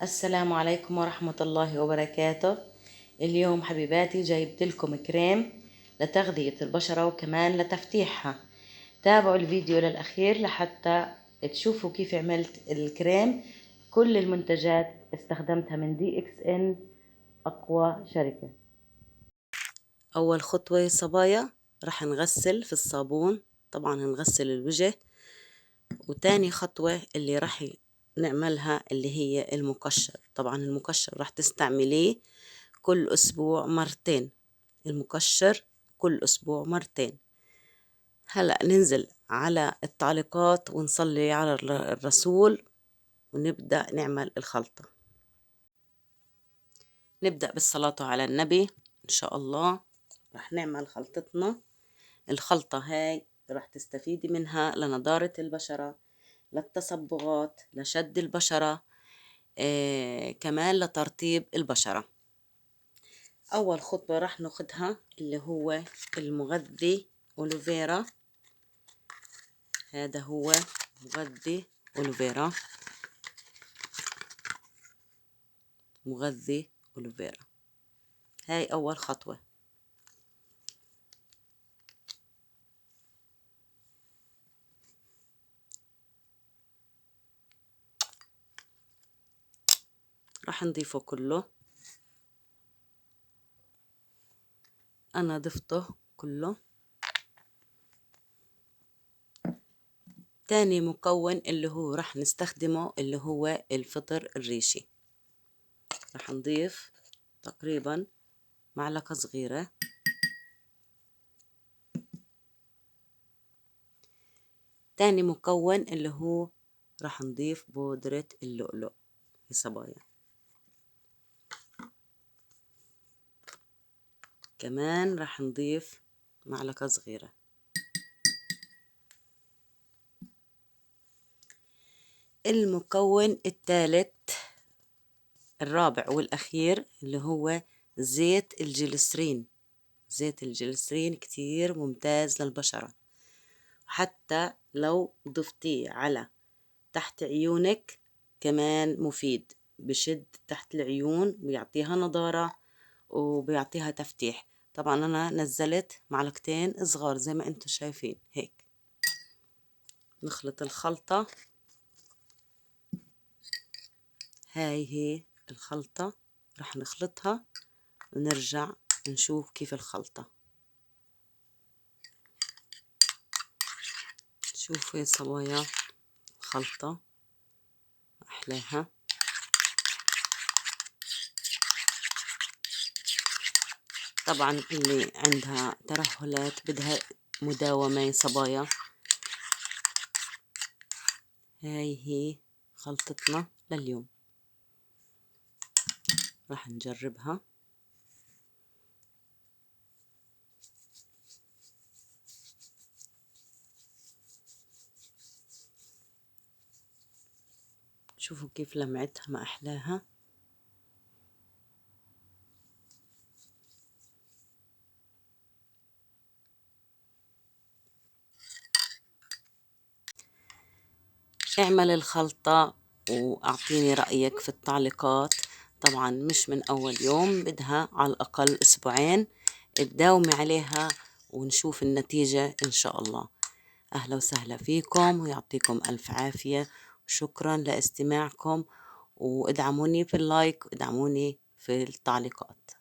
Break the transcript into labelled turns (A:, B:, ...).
A: السلام عليكم ورحمة الله وبركاته. اليوم حبيباتي جايبت لكم كريم لتغذية البشرة وكمان لتفتيحها. تابعوا الفيديو للأخير لحتى تشوفوا كيف عملت الكريم. كل المنتجات استخدمتها من DXN، أقوى شركة. أول خطوة صبايا رح نغسل في الصابون، طبعا هنغسل الوجه. وتاني خطوة اللي رح نعملها اللي هي المقشر. طبعا المقشر رح تستعمليه كل أسبوع مرتين، المقشر كل أسبوع مرتين. هلأ ننزل على التعليقات ونصلي على الرسول ونبدأ نعمل الخلطة. نبدأ بالصلاة على النبي إن شاء الله. رح نعمل خلطتنا. الخلطة هاي رح تستفيدي منها لنضارة البشرة، للتصبغات، لشد البشرة، كمان لترطيب البشرة. أول خطوة رح ناخدها اللي هو المغذي أولوفيرا. هذا هو مغذي أولوفيرا، مغذي أولوفيرا. هاي أول خطوة. رح نضيفه كله. أنا ضفته كله. تاني مكون اللي هو رح نستخدمه اللي هو الفطر الريشي. رح نضيف تقريبا معلقة صغيرة. تاني مكون اللي هو رح نضيف بودرة اللؤلؤ يا صبايا. كمان رح نضيف معلقة صغيرة. المكون الثالث الرابع والأخير اللي هو زيت الجليسرين. زيت الجليسرين كتير ممتاز للبشرة، حتى لو ضفتيه على تحت عيونك كمان مفيد، بشد تحت العيون، بيعطيها نضارة وبيعطيها تفتيح. طبعا أنا نزلت معلقتين صغار زي ما انتم شايفين هيك. نخلط الخلطة. هاي هي الخلطة، رح نخلطها ونرجع نشوف كيف الخلطة. شوفوا يا صبايا خلطة أحلاها. طبعا اللي عندها ترهلات بدها مداومة يا صبايا. هاي هي خلطتنا لليوم، راح نجربها. شوفوا كيف لمعتها ما أحلاها. اعمل الخلطة وأعطيني رأيك في التعليقات. طبعا مش من أول يوم، بدها على الأقل أسبوعين تداومي عليها ونشوف النتيجة إن شاء الله. أهلا وسهلا فيكم ويعطيكم ألف عافية. شكرا لاستماعكم، وادعموني في اللايك وادعموني في التعليقات.